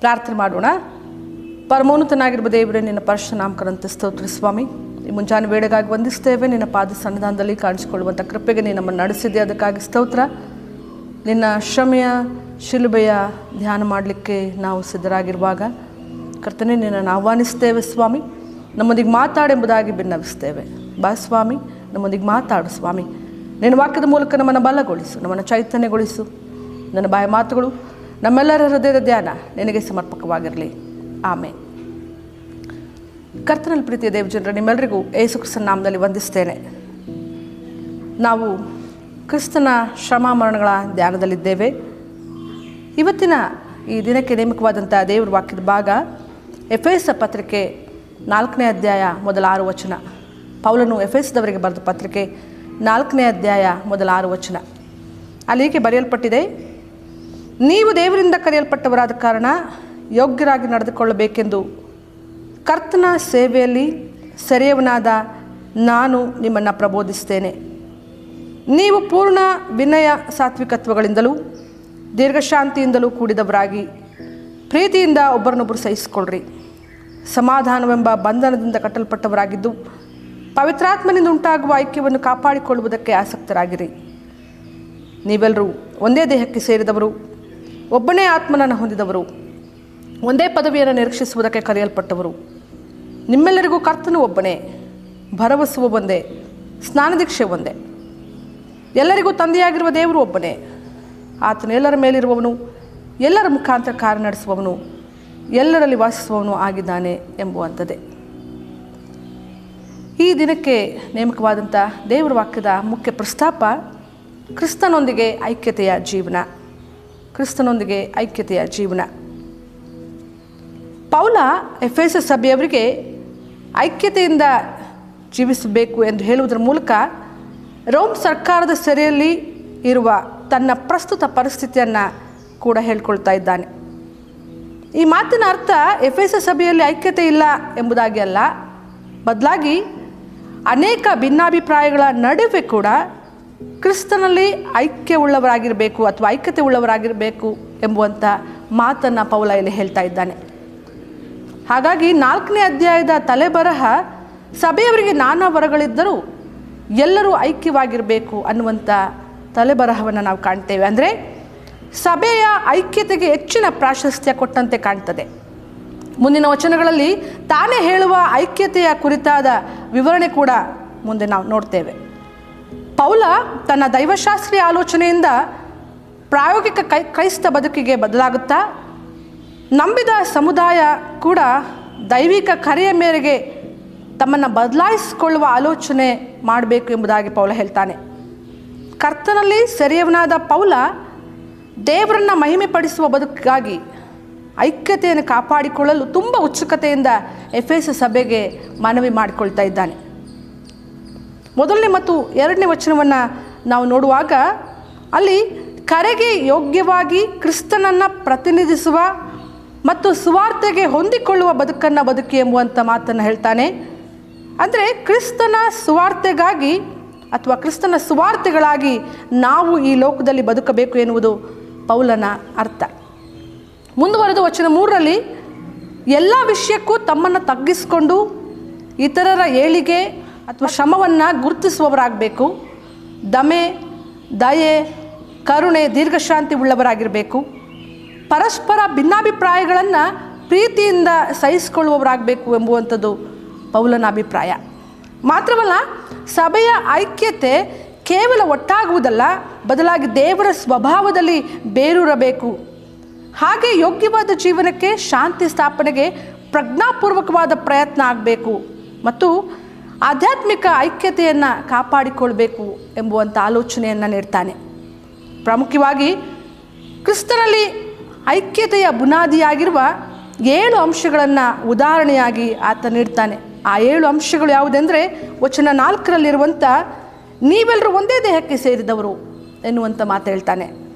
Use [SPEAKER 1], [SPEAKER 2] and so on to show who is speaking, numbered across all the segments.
[SPEAKER 1] ಪ್ರಾರ್ಥನೆ ಮಾಡೋಣ. ಪರಮೋನ್ನತನಾಗಿರುವ ದೇವರೇ, ನಿನ್ನ ಪರಿಶುದ್ಧ ನಾಮಕರಂತೆ ಸ್ತೋತ್ರ ಸ್ವಾಮಿ. ಈ ಮುಂಜಾನೆ ವೇಳೆಗಾಗಿ ವಂದಿಸ್ತೇವೆ. ನಿನ್ನ ಪಾದ ಸನ್ನಿಧಾನದಲ್ಲಿ ಕಾಣಿಸಿಕೊಳ್ಳುವಂಥ ಕೃಪೆಗೆ ನೀನು ನಮ್ಮನ್ನು ನಡೆಸಿದೆ, ಅದಕ್ಕಾಗಿ ಸ್ತೋತ್ರ. ನಿನ್ನ ಶ್ರಮೆಯ ಶಿಲುಬೆಯ ಧ್ಯಾನ ಮಾಡಲಿಕ್ಕೆ ನಾವು ಸಿದ್ಧರಾಗಿರುವಾಗ ಕರ್ತನೇ, ನಿನ್ನನ್ನು ಆಹ್ವಾನಿಸ್ತೇವೆ ಸ್ವಾಮಿ. ನಮ್ಮೊಂದಿಗೆ ಮಾತಾಡೆಂಬುದಾಗಿ ಭಿನ್ನವಿಸ್ತೇವೆ. ಬಾ ಸ್ವಾಮಿ, ನಮ್ಮೊಂದಿಗೆ ಮಾತಾಡು ಸ್ವಾಮಿ. ನಿನ್ನ ವಾಕ್ಯದ ಮೂಲಕ ನಮ್ಮನ್ನು ಬಲಗೊಳಿಸು, ನಮ್ಮನ್ನು ಚೈತನ್ಯಗೊಳಿಸು. ನನ್ನ ಬಾಯ ಮಾತುಗಳು, ನಮ್ಮೆಲ್ಲರ ಹೃದಯದ ಧ್ಯಾನ ನಿನಗೆ ಸಮರ್ಪಕವಾಗಿರಲಿ. ಆಮೇಲೆ ಕರ್ತನಲ್ಲಿ ಪ್ರೀತಿಯ ದೇವಜನರ, ನಿಮ್ಮೆಲ್ಲರಿಗೂ ಯೇಸು ಕ್ರಿಸ್ತನ ನಾಮದಲ್ಲಿ ವಂದಿಸ್ತೇನೆ. ನಾವು ಕ್ರಿಸ್ತನ ಶ್ರಮ ಮರಣಗಳ ಧ್ಯಾನದಲ್ಲಿದ್ದೇವೆ. ಇವತ್ತಿನ ಈ ದಿನಕ್ಕೆ ನೇಮಕವಾದಂಥ ದೇವರ ವಾಕ್ಯದ ಭಾಗ ಎಫೆಸ ಪತ್ರಿಕೆ 4ನೇ ಅಧ್ಯಾಯ ಮೊದಲ 6 ವಚನ. ಪೌಲನು ಎಫೆಸದವರಿಗೆ ಬರೆದ ಪತ್ರಿಕೆ 4ನೇ ಅಧ್ಯಾಯ ಮೊದಲ 6 ವಚನ. ಅಲ್ಲಿ ಹೀಗೆ ಬರೆಯಲ್ಪಟ್ಟಿದೆ: ನೀವು ದೇವರಿಂದ ಕರೆಯಲ್ಪಟ್ಟವರಾದ ಕಾರಣ ಯೋಗ್ಯರಾಗಿ ನಡೆದುಕೊಳ್ಳಬೇಕೆಂದು ಕರ್ತನ ಸೇವೆಯಲ್ಲಿ ಸೆರೆಯವನಾದ ನಾನು ನಿಮ್ಮನ್ನು ಪ್ರಬೋಧಿಸ್ತೇನೆ. ನೀವು ಪೂರ್ಣ ವಿನಯ ಸಾತ್ವಿಕತ್ವಗಳಿಂದಲೂ ದೀರ್ಘಶಾಂತಿಯಿಂದಲೂ ಕೂಡಿದವರಾಗಿ ಪ್ರೀತಿಯಿಂದ ಒಬ್ಬರನ್ನೊಬ್ಬರು ಸಹಿಸಿಕೊಳ್ಳ್ರಿ. ಸಮಾಧಾನವೆಂಬ ಬಂಧನದಿಂದ ಕಟ್ಟಲ್ಪಟ್ಟವರಾಗಿದ್ದು ಪವಿತ್ರಾತ್ಮನಿಂದ ಉಂಟಾಗುವ ಐಕ್ಯವನ್ನು ಕಾಪಾಡಿಕೊಳ್ಳುವುದಕ್ಕೆ ಆಸಕ್ತರಾಗಿರಿ. ನೀವೆಲ್ಲರೂ ಒಂದೇ ದೇಹಕ್ಕೆ ಸೇರಿದವರು, ಒಬ್ಬನೇ ಆತ್ಮನನ್ನು ಹೊಂದಿದವರು, ಒಂದೇ ಪದವಿಯನ್ನು ನಿರೀಕ್ಷಿಸುವುದಕ್ಕೆ ಕರೆಯಲ್ಪಟ್ಟವರು. ನಿಮ್ಮೆಲ್ಲರಿಗೂ ಕರ್ತನು ಒಬ್ಬನೇ, ಭರವಸೆಯು ಒಂದೇ, ಸ್ನಾನದೀಕ್ಷೆ ಒಂದೇ. ಎಲ್ಲರಿಗೂ ತಂದೆಯಾಗಿರುವ ದೇವರು ಒಬ್ಬನೇ. ಆತನು ಎಲ್ಲರ ಮೇಲಿರುವವನು, ಎಲ್ಲರ ಮುಖಾಂತರ ಕಾರ್ಯ ನಡೆಸುವವನು, ಎಲ್ಲರಲ್ಲಿ ವಾಸಿಸುವವನು ಆಗಿದ್ದಾನೆ ಎಂಬುವಂಥದ್ದೇ ಈ ದಿನಕ್ಕೆ ನೇಮಕವಾದಂಥ ದೇವರ ವಾಕ್ಯದ ಮುಖ್ಯ ಪ್ರಸ್ತಾಪ ಕ್ರಿಸ್ತನೊಂದಿಗೆ ಐಕ್ಯತೆಯ ಜೀವನ. ಕ್ರಿಸ್ತನೊಂದಿಗೆ ಐಕ್ಯತೆಯ ಜೀವನ. ಪೌಲ ಎಫೆಸ ಸಭೆಯವರಿಗೆ ಐಕ್ಯತೆಯಿಂದ ಜೀವಿಸಬೇಕು ಎಂದು ಹೇಳುವುದರ ಮೂಲಕ ರೋಮ್ ಸರ್ಕಾರದ ಸೆರೆಯಲ್ಲಿ ಇರುವ ತನ್ನ ಪ್ರಸ್ತುತ ಪರಿಸ್ಥಿತಿಯನ್ನು ಕೂಡ ಹೇಳ್ಕೊಳ್ತಾ ಇದ್ದಾನೆ. ಈ ಮಾತಿನ ಅರ್ಥ ಎಫೆಸ ಸಭೆಯಲ್ಲಿ ಐಕ್ಯತೆ ಇಲ್ಲ ಎಂಬುದಾಗಿ ಅಲ್ಲ, ಬದಲಾಗಿ ಅನೇಕ ಭಿನ್ನಾಭಿಪ್ರಾಯಗಳ ನಡುವೆ ಕೂಡ ಕ್ರಿಸ್ತನಲ್ಲಿ ಐಕ್ಯವುಳ್ಳವರಾಗಿರಬೇಕು ಅಥವಾ ಐಕ್ಯತೆ ಉಳ್ಳವರಾಗಿರಬೇಕು ಎಂಬುವಂಥ ಮಾತನ್ನು ಪೌಲ ಇಲ್ಲಿ ಹೇಳ್ತಾ ಇದ್ದಾನೆ. ಹಾಗಾಗಿ 4ನೇ ಅಧ್ಯಾಯದ ತಲೆಬರಹ ಸಭೆಯವರಿಗೆ ನಾನಾ ವರಗಳಿದ್ದರೂ ಎಲ್ಲರೂ ಐಕ್ಯವಾಗಿರಬೇಕು ಅನ್ನುವಂಥ ತಲೆಬರಹವನ್ನು ನಾವು ಕಾಣ್ತೇವೆ. ಅಂದರೆ ಸಭೆಯ ಐಕ್ಯತೆಗೆ ಹೆಚ್ಚಿನ ಪ್ರಾಶಸ್ತ್ಯ ಕೊಟ್ಟಂತೆ ಕಾಣ್ತದೆ. ಮುಂದಿನ ವಚನಗಳಲ್ಲಿ ತಾನೇ ಹೇಳುವ ಐಕ್ಯತೆಯ ಕುರಿತಾದ ವಿವರಣೆ ಕೂಡ ಮುಂದೆ ನಾವು ನೋಡ್ತೇವೆ. ಪೌಲ ತನ್ನ ದೈವಶಾಸ್ತ್ರೀಯ ಆಲೋಚನೆಯಿಂದ ಪ್ರಾಯೋಗಿಕ ಕ್ರೈಸ್ತ ಬದುಕಿಗೆ ಬದಲಾಗುತ್ತಾ ನಂಬಿದ ಸಮುದಾಯ ಕೂಡ ದೈವಿಕ ಕರೆಯ ಮೇರೆಗೆ ತಮ್ಮನ್ನು ಬದಲಾಯಿಸಿಕೊಳ್ಳುವ ಆಲೋಚನೆ ಮಾಡಬೇಕು ಎಂಬುದಾಗಿ ಪೌಲ ಹೇಳ್ತಾನೆ. ಕರ್ತನಲ್ಲಿ ಸೆರೆಯವನಾದ ಪೌಲ ದೇವರನ್ನು ಮಹಿಮೆಪಡಿಸುವ ಬದುಕಿಗಾಗಿ ಐಕ್ಯತೆಯನ್ನು ಕಾಪಾಡಿಕೊಳ್ಳಲು ತುಂಬ ಉತ್ಸುಕತೆಯಿಂದ ಎಫೆಸ ಸಭೆಗೆ ಮನವಿ ಮಾಡಿಕೊಳ್ತಾ ಇದ್ದಾನೆ. 1ನೇ ಮತ್ತು 2ನೇ ವಚನವನ್ನು ನಾವು ನೋಡುವಾಗ ಅಲ್ಲಿ ಕರೆಗೆ ಯೋಗ್ಯವಾಗಿ ಕ್ರಿಸ್ತನನ್ನು ಪ್ರತಿನಿಧಿಸುವ ಮತ್ತು ಸುವಾರ್ತೆಗೆ ಹೊಂದಿಕೊಳ್ಳುವ ಬದುಕನ್ನು ಬದುಕಿ ಎಂಬುವಂಥ ಮಾತನ್ನು ಹೇಳ್ತಾನೆ. ಅಂದರೆ ಕ್ರಿಸ್ತನ ಸುವಾರ್ತೆಗಾಗಿ ಅಥವಾ ಕ್ರಿಸ್ತನ ಸುವಾರ್ತೆಗಳಾಗಿ ನಾವು ಈ ಲೋಕದಲ್ಲಿ ಬದುಕಬೇಕು ಎನ್ನುವುದು ಪೌಲನ ಅರ್ಥ. ಮುಂದುವರೆದ ವಚನ 3ರಲ್ಲಿ ಎಲ್ಲ ವಿಷಯಕ್ಕೂ ತಮ್ಮನ್ನು ತಗ್ಗಿಸಿಕೊಂಡು ಇತರರ ಏಳಿಗೆ ಅಥವಾ ಶ್ರಮವನ್ನು ಗುರುತಿಸುವವರಾಗಬೇಕು. ದಮೆ, ದಯೆ, ಕರುಣೆ, ದೀರ್ಘಶಾಂತಿ ಉಳ್ಳವರಾಗಿರಬೇಕು. ಪರಸ್ಪರ ಭಿನ್ನಾಭಿಪ್ರಾಯಗಳನ್ನು ಪ್ರೀತಿಯಿಂದ ಸಹಿಸಿಕೊಳ್ಳುವವರಾಗಬೇಕು ಎಂಬುವಂಥದ್ದು ಪೌಲನ ಅಭಿಪ್ರಾಯ. ಮಾತ್ರವಲ್ಲ, ಸಭೆಯ ಐಕ್ಯತೆ ಕೇವಲ ಒಟ್ಟಾಗುವುದಲ್ಲ, ಬದಲಾಗಿ ದೇವರ ಸ್ವಭಾವದಲ್ಲಿ ಬೇರೂರಬೇಕು. ಹಾಗೆ ಯೋಗ್ಯವಾದ ಜೀವನಕ್ಕೆ, ಶಾಂತಿ ಸ್ಥಾಪನೆಗೆ ಪ್ರಜ್ಞಾಪೂರ್ವಕವಾದ ಪ್ರಯತ್ನ ಆಗಬೇಕು ಮತ್ತು ಆಧ್ಯಾತ್ಮಿಕ ಐಕ್ಯತೆಯನ್ನು ಕಾಪಾಡಿಕೊಳ್ಬೇಕು ಎಂಬುವಂಥ ಆಲೋಚನೆಯನ್ನು ನೀಡ್ತಾನೆ. ಪ್ರಾಮುಖ್ಯವಾಗಿ ಕ್ರಿಸ್ತನಲ್ಲಿ ಐಕ್ಯತೆಯ ಬುನಾದಿಯಾಗಿರುವ 7 ಅಂಶಗಳನ್ನು ಉದಾಹರಣೆಯಾಗಿ ಆತ ನೀಡ್ತಾನೆ. ಆ 7 ಅಂಶಗಳು ಯಾವುದೆಂದರೆ, ವಚನ 4ರಲ್ಲಿರುವಂಥ ನೀವೆಲ್ಲರೂ ಒಂದೇ ದೇಹಕ್ಕೆ ಸೇರಿದವರು ಎನ್ನುವಂಥ ಮಾತು ಹೇಳ್ತಾನೆ.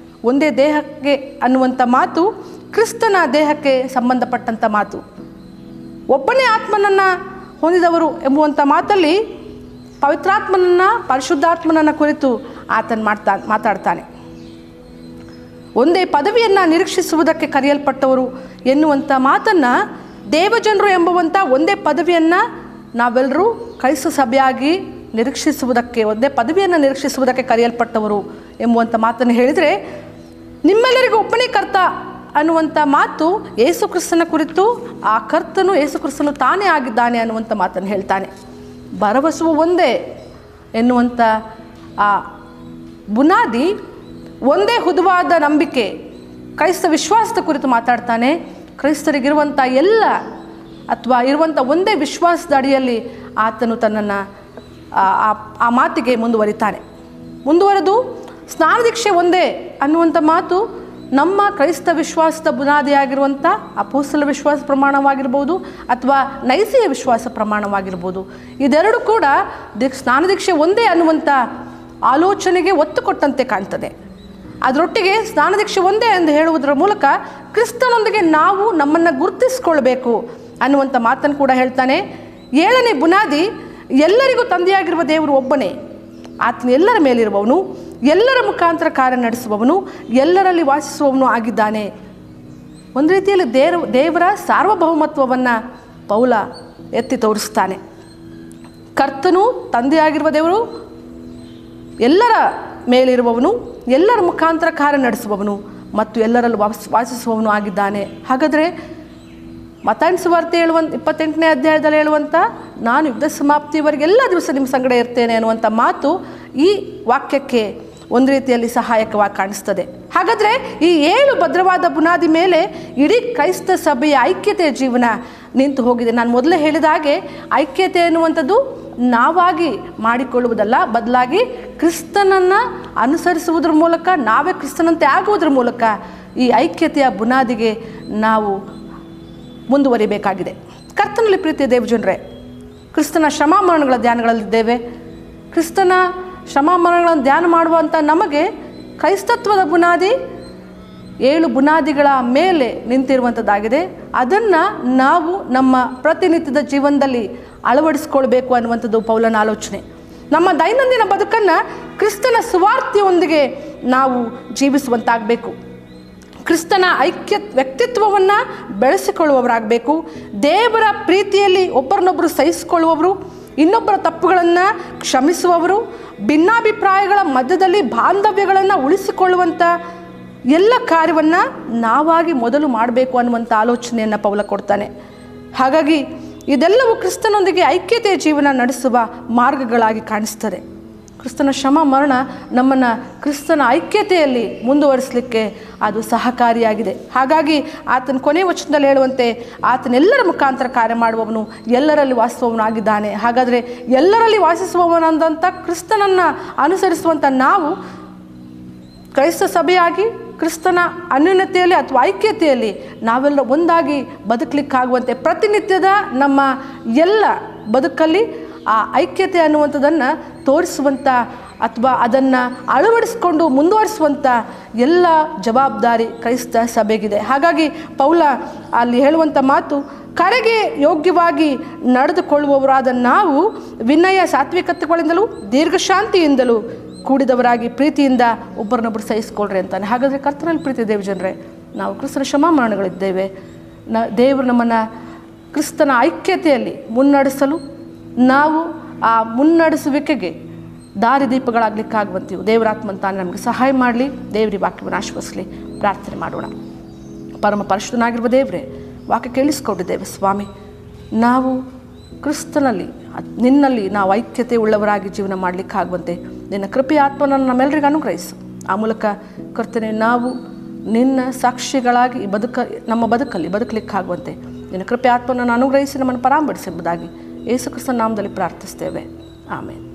[SPEAKER 1] ಒಂದೇ ದೇಹಕ್ಕೆ ಅನ್ನುವಂಥ ಮಾತು ಕ್ರಿಸ್ತನ ದೇಹಕ್ಕೆ ಸಂಬಂಧಪಟ್ಟಂಥ ಮಾತು. ಒಬ್ಬನೇ ಆತ್ಮನನ್ನು ಹೊಂದಿದವರು ಎಂಬುವಂಥ ಮಾತಲ್ಲಿ ಪವಿತ್ರಾತ್ಮನನ್ನು, ಪರಿಶುದ್ಧಾತ್ಮನನ್ನು ಕುರಿತು ಆತನು ಮಾತಾಡ್ತಾನೆ. ಒಂದೇ ಪದವಿಯನ್ನು ನಿರೀಕ್ಷಿಸುವುದಕ್ಕೆ ಕರೆಯಲ್ಪಟ್ಟವರು ಎನ್ನುವಂಥ ಮಾತನ್ನು ದೇವಜನರು ಎಂಬುವಂಥ ಒಂದೇ ಪದವಿಯನ್ನು ನಾವೆಲ್ಲರೂ ಕ್ರೈಸ್ತ ಸಭೆಯಾಗಿ ನಿರೀಕ್ಷಿಸುವುದಕ್ಕೆ, ಒಂದೇ ಪದವಿಯನ್ನು ನಿರೀಕ್ಷಿಸುವುದಕ್ಕೆ ಕರೆಯಲ್ಪಟ್ಟವರು ಎಂಬುವಂಥ ಮಾತನ್ನು ಹೇಳಿದರೆ, ನಿಮ್ಮೆಲ್ಲರಿಗೂ ಒಬ್ಬನೇ ಕರ್ತ ಅನ್ನುವಂಥ ಮಾತು ಯೇಸು ಕ್ರಿಸ್ತನ ಕುರಿತು, ಆ ಕರ್ತನು ಯೇಸು ಕ್ರಿಸ್ತನು ತಾನೇ ಆಗಿದ್ದಾನೆ ಅನ್ನುವಂಥ ಮಾತನ್ನು ಹೇಳ್ತಾನೆ. ಭರವಸೆಯು ಒಂದೇ ಎನ್ನುವಂಥ ಆ ಬುನಾದಿ, ಒಂದೇ ಹುದುವಾದ ನಂಬಿಕೆ, ಕ್ರೈಸ್ತ ವಿಶ್ವಾಸದ ಕುರಿತು ಮಾತಾಡ್ತಾನೆ. ಕ್ರೈಸ್ತರಿಗಿರುವಂಥ ಎಲ್ಲ ಅಥವಾ ಇರುವಂಥ ಒಂದೇ ವಿಶ್ವಾಸದ ಅಡಿಯಲ್ಲಿ ಆತನು ತನ್ನನ್ನು ಆ ಮಾತಿಗೆ ಮುಂದುವರೆದು ಸ್ನಾನದೀಕ್ಷೆ ಒಂದೇ ಅನ್ನುವಂಥ ಮಾತು ನಮ್ಮ ಕ್ರೈಸ್ತ ವಿಶ್ವಾಸದ ಬುನಾದಿಯಾಗಿರುವಂಥ ಅಪೊಸ್ತಲ ವಿಶ್ವಾಸ ಪ್ರಮಾಣವಾಗಿರ್ಬೋದು ಅಥವಾ ನೈಸಿಯ ವಿಶ್ವಾಸ ಪ್ರಮಾಣವಾಗಿರ್ಬೋದು. ಇದೆರಡು ಕೂಡ ಸ್ನಾನದೀಕ್ಷೆ ಒಂದೇ ಅನ್ನುವಂಥ ಆಲೋಚನೆಗೆ ಒತ್ತು ಕೊಟ್ಟಂತೆ ಕಾಣ್ತದೆ. ಅದರೊಟ್ಟಿಗೆ ಸ್ನಾನದೀಕ್ಷೆ ಒಂದೇ ಎಂದು ಹೇಳುವುದರ ಮೂಲಕ ಕ್ರಿಸ್ತನೊಂದಿಗೆ ನಾವು ನಮ್ಮನ್ನು ಗುರುತಿಸ್ಕೊಳ್ಬೇಕು ಅನ್ನುವಂಥ ಮಾತನ್ನು ಕೂಡ ಹೇಳ್ತಾನೆ. 7ನೇ ಬುನಾದಿ, ಎಲ್ಲರಿಗೂ ತಂದೆಯಾಗಿರುವ ದೇವರು ಒಬ್ಬನೇ, ಆತನು ಎಲ್ಲರ ಮೇಲಿರುವವನು, ಎಲ್ಲರ ಮುಖಾಂತರ ಕಾರ್ಯ ನಡೆಸುವವನು, ಎಲ್ಲರಲ್ಲಿ ವಾಸಿಸುವವನು ಆಗಿದ್ದಾನೆ. ಒಂದು ರೀತಿಯಲ್ಲಿ ದೇವರ ಸಾರ್ವಭೌಮತ್ವವನ್ನು ಪೌಲ ಎತ್ತಿ ತೋರಿಸ್ತಾನೆ. ಕರ್ತನು ತಂದೆಯಾಗಿರುವ ದೇವರು ಎಲ್ಲರ ಮೇಲಿರುವವನು, ಎಲ್ಲರ ಮುಖಾಂತರ ಕಾರ್ಯ ನಡೆಸುವವನು ಮತ್ತು ಎಲ್ಲರಲ್ಲಿ ವಾಸಿಸುವವನು ಆಗಿದ್ದಾನೆ. ಹಾಗಾದರೆ ಮತ್ತಾಯನ ಸುವಾರ್ತೆ 28ನೇ ಅಧ್ಯಾಯದಲ್ಲಿ ಹೇಳುವಂಥ ನಾನು ಯುದ್ಧ ಸಮಾಪ್ತಿಯವರೆಗೆ ಎಲ್ಲ ದಿವಸ ನಿಮ್ಮ ಸಂಗಡ ಇರ್ತೇನೆ ಅನ್ನುವಂಥ ಮಾತು ಈ ವಾಕ್ಯಕ್ಕೆ ಒಂದು ರೀತಿಯಲ್ಲಿ ಸಹಾಯಕವಾಗಿ ಕಾಣಿಸ್ತದೆ. ಹಾಗಾದರೆ ಈ 7 ಭದ್ರವಾದ ಬುನಾದಿ ಮೇಲೆ ಇಡೀ ಕ್ರೈಸ್ತ ಸಭೆಯ ಐಕ್ಯತೆಯ ಜೀವನ ನಿಂತು ಹೋಗಿದೆ. ನಾನು ಮೊದಲೇ ಹೇಳಿದ ಹಾಗೆ ಐಕ್ಯತೆ ಎನ್ನುವಂಥದ್ದು ನಾವಾಗಿ ಮಾಡಿಕೊಳ್ಳುವುದಲ್ಲ, ಬದಲಾಗಿ ಕ್ರಿಸ್ತನನ್ನು ಅನುಸರಿಸುವುದರ ಮೂಲಕ, ನಾವೇ ಕ್ರಿಸ್ತನಂತೆ ಆಗುವುದರ ಮೂಲಕ ಈ ಐಕ್ಯತೆಯ ಬುನಾದಿಗೆ ನಾವು ಮುಂದುವರಿಬೇಕಾಗಿದೆ. ಕರ್ತನಲ್ಲಿ ಪ್ರೀತಿಯ ದೇವಜನರೇ, ಕ್ರಿಸ್ತನ ಶ್ರಮಾಮರಣಗಳ ಧ್ಯಾನಗಳಲ್ಲಿದ್ದೇವೆ. ಕ್ರಿಸ್ತನ ಶ್ರಮಾಮರಣಗಳನ್ನು ಧ್ಯಾನ ಮಾಡುವಂಥ ನಮಗೆ ಕ್ರೈಸ್ತತ್ವದ ಬುನಾದಿ 7 ಬುನಾದಿಗಳ ಮೇಲೆ ನಿಂತಿರುವಂಥದ್ದಾಗಿದೆ. ಅದನ್ನು ನಾವು ನಮ್ಮ ಪ್ರತಿನಿತ್ಯದ ಜೀವನದಲ್ಲಿ ಅಳವಡಿಸ್ಕೊಳ್ಬೇಕು ಅನ್ನುವಂಥದ್ದು ಪೌಲನ ಆಲೋಚನೆ. ನಮ್ಮ ದೈನಂದಿನ ಬದುಕನ್ನು ಕ್ರಿಸ್ತನ ಸುವಾರ್ತೆಯೊಂದಿಗೆ ನಾವು ಜೀವಿಸುವಂತಾಗಬೇಕು. ಕ್ರಿಸ್ತನ ವ್ಯಕ್ತಿತ್ವವನ್ನು ಬೆಳೆಸಿಕೊಳ್ಳುವವರಾಗಬೇಕು. ದೇವರ ಪ್ರೀತಿಯಲ್ಲಿ ಒಬ್ಬರನ್ನೊಬ್ಬರು ಸಹಿಸಿಕೊಳ್ಳುವವರು, ಇನ್ನೊಬ್ಬರ ತಪ್ಪುಗಳನ್ನು ಕ್ಷಮಿಸುವವರು, ಭಿನ್ನಾಭಿಪ್ರಾಯಗಳ ಮಧ್ಯದಲ್ಲಿ ಬಾಂಧವ್ಯಗಳನ್ನು ಉಳಿಸಿಕೊಳ್ಳುವಂಥ ಎಲ್ಲ ಕಾರ್ಯವನ್ನು ನಾವಾಗಿ ಮೊದಲು ಮಾಡಬೇಕು ಅನ್ನುವಂಥ ಆಲೋಚನೆಯನ್ನು ಪೌಲ ಕೊಡ್ತಾನೆ. ಹಾಗಾಗಿ ಇದೆಲ್ಲವೂ ಕ್ರಿಸ್ತನೊಂದಿಗೆ ಐಕ್ಯತೆಯ ಜೀವನ ನಡೆಸುವ ಮಾರ್ಗಗಳಾಗಿ ಕಾಣಿಸ್ತದೆ. ಕ್ರಿಸ್ತನ ಶ್ರಮ ಮರಣ ನಮ್ಮನ್ನು ಕ್ರಿಸ್ತನ ಐಕ್ಯತೆಯಲ್ಲಿ ಮುಂದುವರಿಸಲಿಕ್ಕೆ ಅದು ಸಹಕಾರಿಯಾಗಿದೆ. ಹಾಗಾಗಿ ಆತನ ಕೊನೆ ವಚನದಲ್ಲಿ ಹೇಳುವಂತೆ ಆತನೆಲ್ಲರ ಮುಖಾಂತರ ಕಾರ್ಯ ಮಾಡುವವನು, ಎಲ್ಲರಲ್ಲಿ ವಾಸಿಸುವವನು ಆಗಿದ್ದಾನೆ. ಹಾಗಾದರೆ ಎಲ್ಲರಲ್ಲಿ ವಾಸಿಸುವವನಂದಂಥ ಕ್ರಿಸ್ತನನ್ನು ಅನುಸರಿಸುವಂಥ ನಾವು ಕ್ರೈಸ್ತ ಸಭೆಯಾಗಿ ಕ್ರಿಸ್ತನ ಅನ್ಯೋನ್ಯತೆಯಲ್ಲಿ ಅಥವಾ ಐಕ್ಯತೆಯಲ್ಲಿ ನಾವೆಲ್ಲ ಒಂದಾಗಿ ಬದುಕಲಿಕ್ಕಾಗುವಂತೆ ಪ್ರತಿನಿತ್ಯದ ನಮ್ಮ ಎಲ್ಲ ಬದುಕಲ್ಲಿ ಆ ಐಕ್ಯತೆ ಅನ್ನುವಂಥದ್ದನ್ನು ತೋರಿಸುವಂಥ ಅಥವಾ ಅದನ್ನು ಅಳವಡಿಸಿಕೊಂಡು ಮುಂದುವರಿಸುವಂಥ ಎಲ್ಲ ಜವಾಬ್ದಾರಿ ಕ್ರೈಸ್ತ ಸಭೆಗಿದೆ. ಹಾಗಾಗಿ ಪೌಲ ಅಲ್ಲಿ ಹೇಳುವಂಥ ಮಾತು, ಕರೆಗೆ ಯೋಗ್ಯವಾಗಿ ನಡೆದುಕೊಳ್ಳುವವರಾದ ನಾವು ವಿನಯ ಸಾತ್ವಿಕತೆಗಳಿಂದಲೂ ದೀರ್ಘಶಾಂತಿಯಿಂದಲೂ ಕೂಡಿದವರಾಗಿ ಪ್ರೀತಿಯಿಂದ ಒಬ್ಬರನ್ನೊಬ್ಬರು ಸಹಿಸಿಕೊಳ್ಳ್ರಿ ಅಂತಾನೆ. ಹಾಗಾದರೆ ಕರ್ತನಲ್ಲಿ ಪ್ರೀತಿ ದೇವಜನರೇ, ನಾವು ಕ್ರಿಸ್ತನ ಕ್ಷಮಾಮರಣಗಳಿದ್ದೇವೆ. ದೇವರು ನಮ್ಮನ್ನು ಕ್ರಿಸ್ತನ ಐಕ್ಯತೆಯಲ್ಲಿ ಮುನ್ನಡೆಸಲು, ನಾವು ಆ ಮುನ್ನಡೆಸುವಿಕೆಗೆ ದಾರಿದೀಪಗಳಾಗಲಿಕ್ಕಾಗುವಂತೀವಿ. ದೇವರಾತ್ಮನ್ ತಾನು ನಮಗೆ ಸಹಾಯ ಮಾಡಲಿ. ದೇವರಿ ವಾಕ್ಯವನ್ನು ಆಶ್ವಾಸಲಿ. ಪ್ರಾರ್ಥನೆ ಮಾಡೋಣ. ಪರಮ ಪರಿಶುದ್ಧನಾಗಿರುವ ದೇವರೇ, ವಾಕ್ಯ ಕೇಳಿಸ್ಕೊಂಡಿದ್ದೇವೆ ಸ್ವಾಮಿ. ನಾವು ಕ್ರಿಸ್ತನಲ್ಲಿ, ನಿನ್ನಲ್ಲಿ ನಾವು ಐಕ್ಯತೆ ಉಳ್ಳವರಾಗಿ ಜೀವನ ಮಾಡಲಿಕ್ಕಾಗುವಂತೆ ನಿನ್ನ ಕೃಪೆಯ ಆತ್ಮನನ್ನು ನಮ್ಮೆಲ್ಲರಿಗೂ ಅನುಗ್ರಹಿಸು. ಆ ಮೂಲಕ ಕರ್ತನೆ ನಾವು ನಿನ್ನ ಸಾಕ್ಷಿಗಳಾಗಿ ನಮ್ಮ ಬದುಕಲ್ಲಿ ಬದುಕಲಿಕ್ಕಾಗುವಂತೆ ನಿನ್ನ ಕೃಪೆ ಆತ್ಮನನ್ನು ಅನುಗ್ರಹಿಸಿ ನಮ್ಮನ್ನು ಪರಾಂಬಡಿಸೆಂಬುದಾಗಿ ಯೇಸು ಕ್ರಿಸ್ತನ ನಾಮದಲ್ಲಿ ಪ್ರಾರ್ಥಿಸ್ತೇವೆ. ಆಮೇಲೆ.